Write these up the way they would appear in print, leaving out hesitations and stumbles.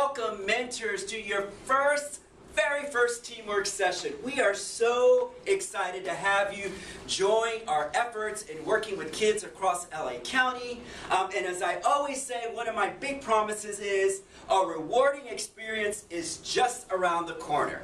welcome mentors to your very first TeamWorks session. We are so excited to have you join our efforts in working with kids across LA County. And as I always say, one of my big promises is a rewarding experience is just around the corner.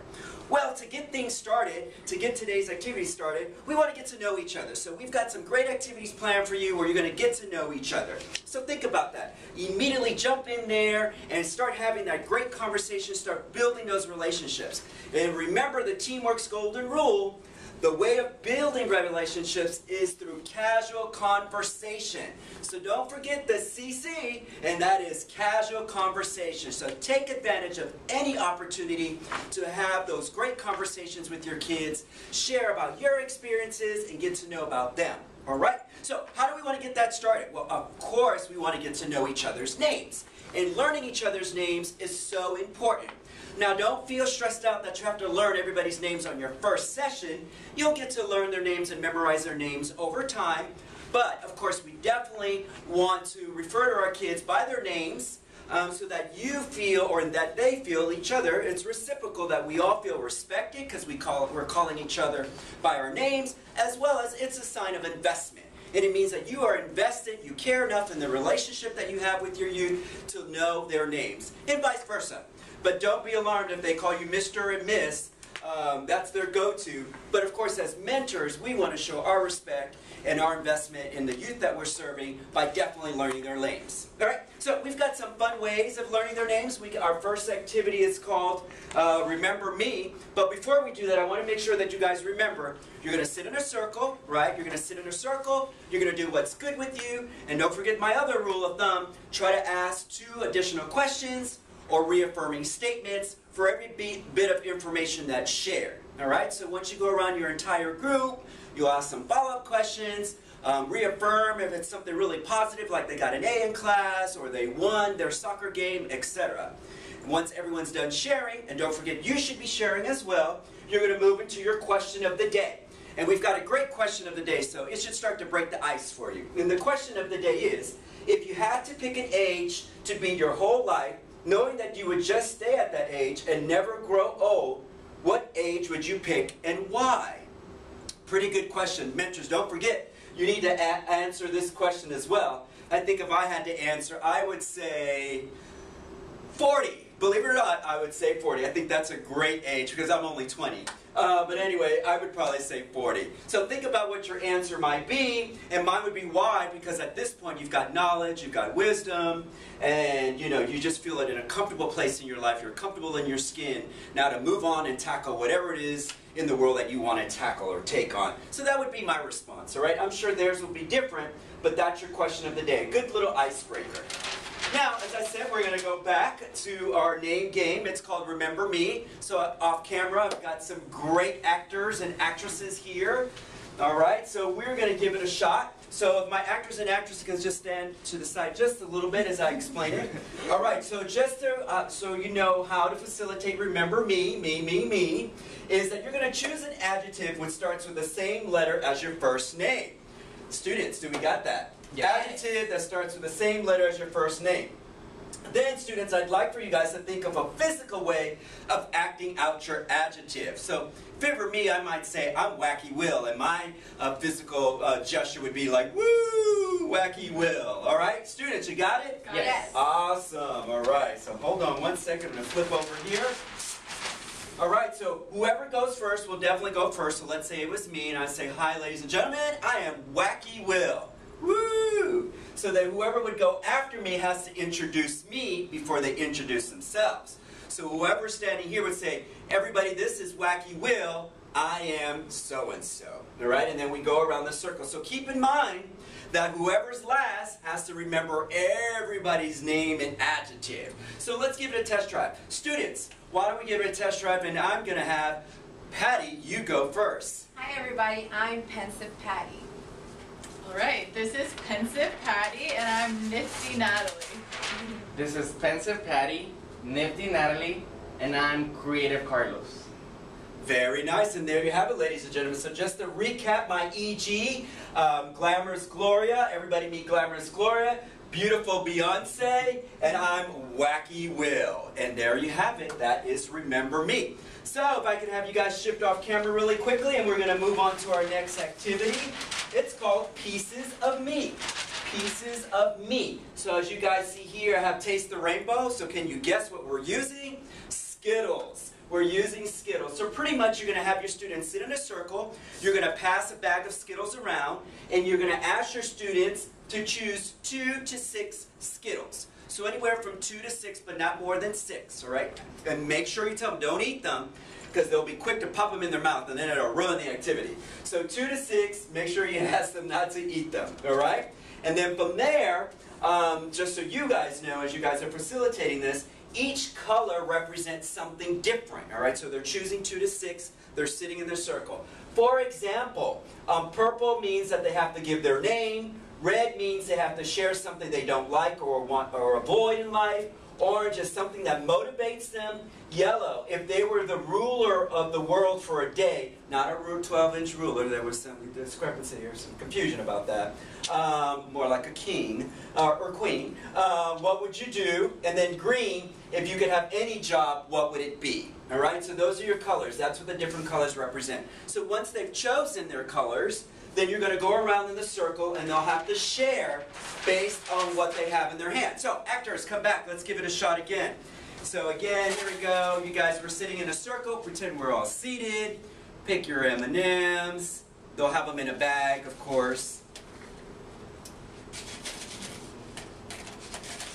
Well, to get things started, to get today's activities started, we want to get to know each other. So we've got some great activities planned for you where you're going to get to know each other. So think about that. Immediately jump in there and start having that great conversation, start building those relationships. And remember the TeamWorks golden rule, the way of building relationships is through casual conversation. So don't forget the CC, and that is casual conversation. So take advantage of any opportunity to have those great conversations with your kids, share about your experiences, and get to know about them. All right? So how do we want to get that started? Well, of course, we want to get to know each other's names. And learning each other's names is so important. Now, don't feel stressed out that you have to learn everybody's names on your first session. You'll get to learn their names and memorize their names over time. But, of course, we definitely want to refer to our kids by their names so that you feel, or that they feel each other. It's reciprocal that we all feel respected because we're calling each other by our names, as well as it's a sign of investment. And it means that you are invested, you care enough in the relationship that you have with your youth to know their names, and vice versa. But don't be alarmed if they call you Mr. and Miss. That's their go-to. But of course, as mentors, we want to show our respect and our investment in the youth that we're serving by definitely learning their names. All right, so we've got some fun ways of learning their names. Our first activity is called Remember Me. But before we do that, I want to make sure that you guys remember, you're going to sit in a circle, right? You're going to sit in a circle. You're going to do what's good with you. And don't forget my other rule of thumb, try to ask 2 additional questions or reaffirming statements for every bit of information that's shared. All right, so once you go around your entire group, you'll ask some follow-up questions, reaffirm if it's something really positive, like they got an A in class, or they won their soccer game, etc. Once everyone's done sharing, and don't forget you should be sharing as well, you're going to move into your question of the day. And we've got a great question of the day, so it should start to break the ice for you. And the question of the day is, if you had to pick an age to be your whole life, knowing that you would just stay at that age and never grow old, what age would you pick and why? Pretty good question. Mentors, don't forget, you need to answer this question as well. I think if I had to answer, I would say 40. Believe it or not, I would say 40. I think that's a great age because I'm only 20. But anyway, I would probably say 40. So think about what your answer might be, and mine would be why, because at this point you've got knowledge, you've got wisdom, and you just feel it in a comfortable place in your life. You're comfortable in your skin now to move on and tackle whatever it is in the world that you want to tackle or take on. So that would be my response, all right? I'm sure theirs will be different, but that's your question of the day. A good little icebreaker. Now, as I said, we're going to go back to our name game. It's called Remember Me. So off camera, I've got some great actors and actresses here. All right, so we're going to give it a shot. So if my actors and actresses can just stand to the side just a little bit as I explain it. All right, so just to, so you know how to facilitate Remember Me, is that you're going to choose an adjective which starts with the same letter as your first name. Students, do we got that? Yes. Adjective that starts with the same letter as your first name. Then, students, I'd like for you guys to think of a physical way of acting out your adjective. So, if it were me, I might say, I'm Wacky Will, and my physical gesture would be like, woo, Wacky Will. All right, students, you got it? Yes. Awesome. All right, so hold on one second. I'm going to flip over here. All right, so whoever goes first will definitely go first. So let's say it was me, and I say, hi, ladies and gentlemen, I am Wacky Will. Woo! So that whoever would go after me has to introduce me before they introduce themselves. So whoever's standing here would say, everybody, this is Wacky Will, I am so-and-so. All right, and then we go around the circle. So keep in mind that whoever's last has to remember everybody's name and adjective. So let's give it a test drive. Students, why don't we give it a test drive, and I'm going to have Patty, you go first. Hi everybody, I'm Pensive Patty. Alright, this is Pensive Patty and I'm Nifty Natalie. This is Pensive Patty, Nifty Natalie, and I'm Creative Carlos. Very nice, and there you have it, ladies and gentlemen. So just to recap my EG, Glamorous Gloria, everybody meet Glamorous Gloria, beautiful Beyonce, and I'm Wacky Will. And there you have it. That is Remember Me. So if I could have you guys shift off camera really quickly, and we're going to move on to our next activity. It's called Pieces of Me. Pieces of Me. So as you guys see here, I have Taste the Rainbow. So can you guess what we're using? Skittles. We're using Skittles. So pretty much you're going to have your students sit in a circle. You're going to pass a bag of Skittles around, and you're going to ask your students to choose 2 to 6 Skittles. So anywhere from 2 to 6, but not more than 6, all right? And make sure you tell them, don't eat them, because they'll be quick to pop them in their mouth, and then it'll ruin the activity. So 2 to 6, make sure you ask them not to eat them, all right? And then from there, just so you guys know, as you guys are facilitating this, each color represents something different, all right? So they're choosing 2 to 6, they're sitting in their circle. For example, purple means that they have to give their name. Red means they have to share something they don't like or want or avoid in life. Orange is something that motivates them. Yellow, if they were the ruler of the world for a day, not a 12-inch ruler, there was some discrepancy or some confusion about that. More like a king or queen. What would you do? And then green, if you could have any job, what would it be? All right, so those are your colors. That's what the different colors represent. So once they've chosen their colors, then you're going to go around in the circle, and they'll have to share based on what they have in their hand. So actors, come back. Let's give it a shot again. So again, here we go. You guys were sitting in a circle. Pretend we're all seated. Pick your M&Ms. They'll have them in a bag, of course.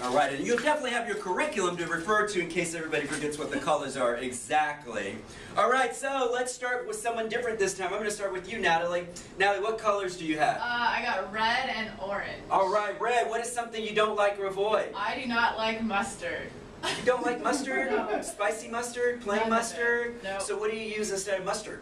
All right, and you'll definitely have your curriculum to refer to in case everybody forgets what the colors are exactly. All right, so let's start with someone different this time. I'm going to start with you, Natalie. Natalie, what colors do you have? I got red and orange. All right, red. What is something you don't like or avoid? I do not like mustard. You don't like mustard? No. Spicy mustard? Plain None of it. mustard? No. So what do you use instead of mustard?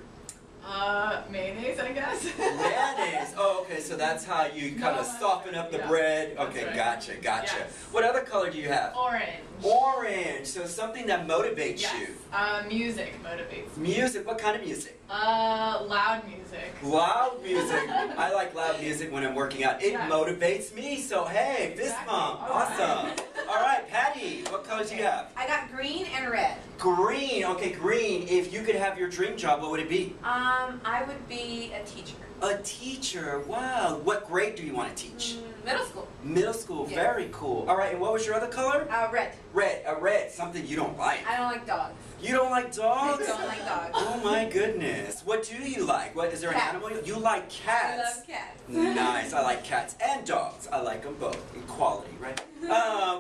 Mayonnaise, I guess. Mayonnaise. Oh, okay, so that's how you kind of soften up the bread. Okay, right. Gotcha. Yes. What other color do you have? Orange. Orange. So something that motivates Yes. you. Music motivates me. Music. What kind of music? Loud music. Loud music. I like loud music when I'm working out. It Yes. motivates me. So hey, fist Exactly. bump. All Awesome. right. All right, Patty. What colors do you have? I got green and red. Green. Okay, green. If you could have your dream job, what would it be? I would be a teacher. A teacher. Wow. What grade do you want to teach? Middle school. Middle school. Yeah. Very cool. All right. And what was your other color? Red. Red. A red. Something you don't like. I don't like dogs. You don't like dogs? I don't like dogs. Oh my goodness. What do you like? What is there an Cats. animal? You like cats. I love cats. Nice. I like cats and dogs. I like them both. Equality, right?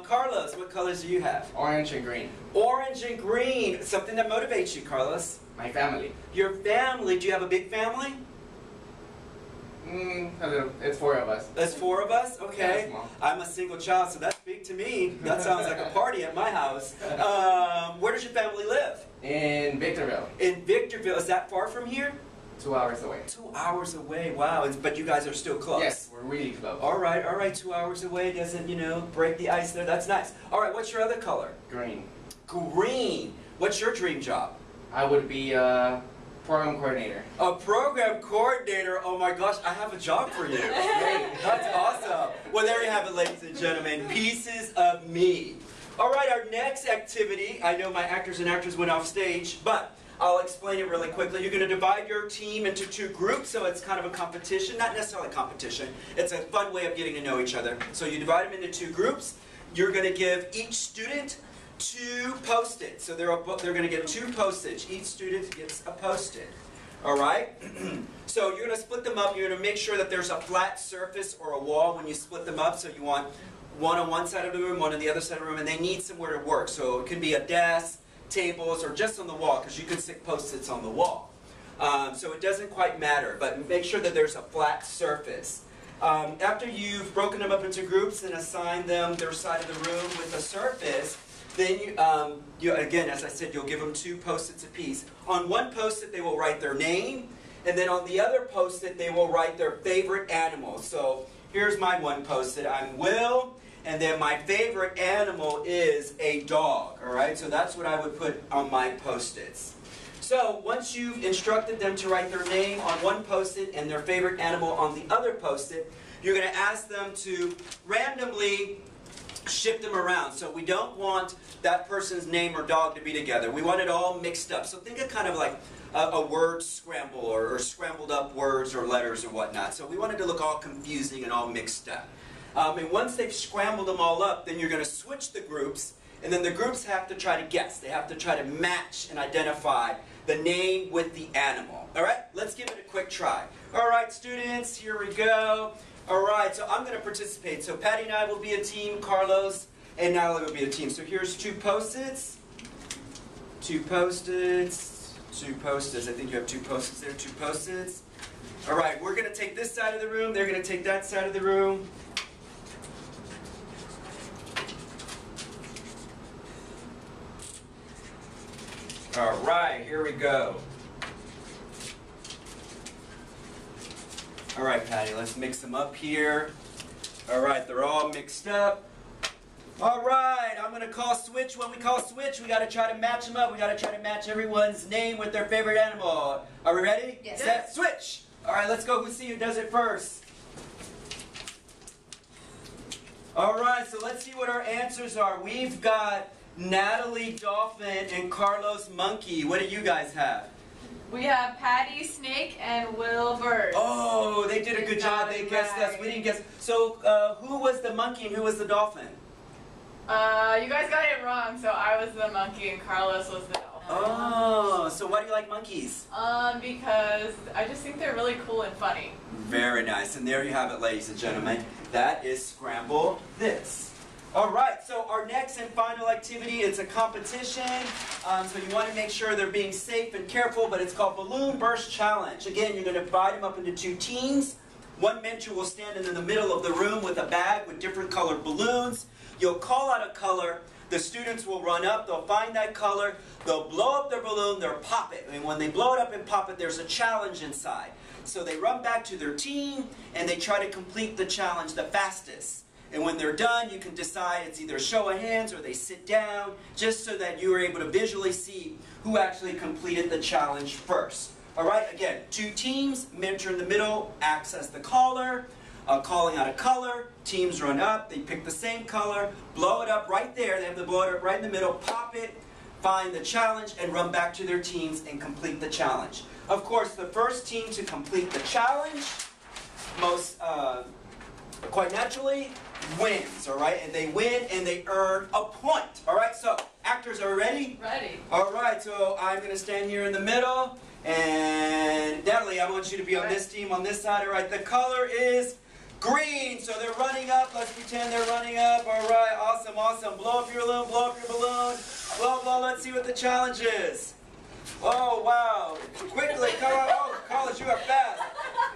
Carlos, what colors do you have? Orange and green. Orange and green. Something that motivates you, Carlos. My family. Your family. Do you have a big family? A little. It's 4 of us. That's 4 of us? Okay. Small. I'm a single child, so that's big to me. That sounds like a party at my house. Where does your family live? In Victorville. In Victorville. Is that far from here? 2 hours away. 2 hours away. Wow. But you guys are still close. Yes, we're really close. All right. 2 hours away doesn't, break the ice there. That's nice. All right. What's your other color? Green. Green. What's your dream job? I would be a program coordinator. A program coordinator. Oh my gosh, I have a job for you. Great. That's awesome. Well, there you have it, ladies and gentlemen. Pieces of Me. All right, our next activity. I know my actors and actors went off stage, but I'll explain it really quickly. You're going to divide your team into 2 groups, so it's kind of a competition. Not necessarily a competition. It's a fun way of getting to know each other. So you divide them into 2 groups. You're going to give each student 2 Post-its. So they're going to get 2 Post-its. Each student gets a Post-it. All right? So you're going to split them up. You're going to make sure that there's a flat surface or a wall when you split them up. So you want one on one side of the room, one on the other side of the room, and they need somewhere to work. So it can be a desk, tables, or just on the wall, because you could stick Post-its on the wall. So it doesn't quite matter, but make sure that there's a flat surface. After you've broken them up into groups and assigned them their side of the room with a surface, then you again, as I said, you'll give them 2 Post-its apiece. On one Post-it, they will write their name, and then on the other Post-it, they will write their favorite animal. So here's my one Post-it. I'm Will, and then my favorite animal is a dog. All right, so that's what I would put on my Post-its. So once you've instructed them to write their name on one Post-it and their favorite animal on the other Post-it, you're going to ask them to randomly shift them around. So we don't want that person's name or dog to be together. We want it all mixed up. So think of kind of like a word scramble or scrambled up words or letters or whatnot. So we want it to look all confusing and all mixed up. And once they've scrambled them all up, then you're going to switch the groups, and then the groups have to try to guess. They have to try to match and identify the name with the animal. All right, let's give it a quick try. All right, students, here we go. All right, so I'm going to participate. So Patty and I will be a team, Carlos and Natalie will be a team. So here's two Post-its. Two Post-its. Two Post-its. I think you have two Post-its there, two Post-its. All right, we're going to take this side of the room. They're going to take that side of the room. All right, here we go. All right, Patty, let's mix them up here. All right, they're all mixed up. All right, I'm going to call switch. When we call switch, we got to try to match them up. We got to try to match everyone's name with their favorite animal. Are we ready? Yes. Set, switch. All right, let's go. We'll see who does it first. All right, so let's see what our answers are. We've got Natalie Dolphin and Carlos Monkey. What do you guys have? We have Patty Snake and Will Bird. Oh, they did a good job. They guessed us. We didn't guess. So who was the monkey and who was the dolphin? You guys got it wrong, so I was the monkey and Carlos was the dolphin. Oh, so why do you like monkeys? Because I just think they're really cool and funny. Very nice. And there you have it, ladies and gentlemen. That is Scramble This. All right, so our next and final activity is a competition. So you want to make sure they're being safe and careful, but it's called Balloon Burst Challenge. Again, you're going to divide them up into two teams. One mentor will stand in the middle of the room with a bag with different colored balloons. You'll call out a color. The students will run up. They'll find that color. They'll blow up their balloon. They'll pop it. And when they blow it up and pop it, there's a challenge inside. So they run back to their team, and they try to complete the challenge the fastest. And when they're done, you can decide it's either a show of hands or they sit down, just so that you are able to visually see who actually completed the challenge first. All right, again, two teams, mentor in the middle acts as the caller, calling out a color. Teams run up, they pick the same color, blow it up right there. They have to blow it up right in the middle, pop it, find the challenge, and run back to their teams and complete the challenge. Of course, the first team to complete the challenge, quite naturally, wins, all right? And they win and they earn a point, all right? So, actors are ready? Ready. All right, so I'm going to stand here in the middle, and Natalie, I want you to be on this team, on this side, all right? The color is green, so they're running up. Let's pretend they're running up. All right, awesome, awesome. Blow up your balloon, blow up your balloon. Blow, blow, let's see what the challenge is. Oh, wow. Quickly, Carlos. Oh, Carlos, you are fast.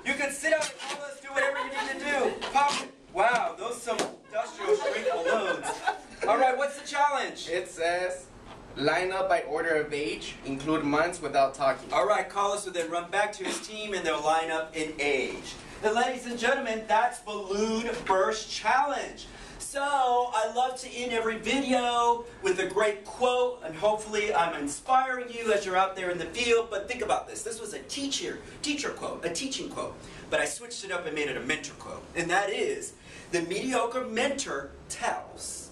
You can sit down and Carlos, do whatever you need to do. Pop it. Wow, those are some industrial shrink balloons. All right, what's the challenge? It says, line up by order of age, include months without talking. All right, Carlos will then run back to his team and they'll line up in age. And ladies and gentlemen, that's Balloon Burst Challenge. So, I love to end every video with a great quote, and hopefully I'm inspiring you as you're out there in the field. But think about this. This was a teacher quote, a teaching quote. But I switched it up and made it a mentor quote. And that is, the mediocre mentor tells.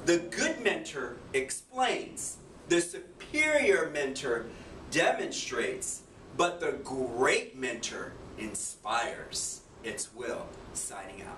The good mentor explains. The superior mentor demonstrates. But the great mentor inspires. It's Will signing out.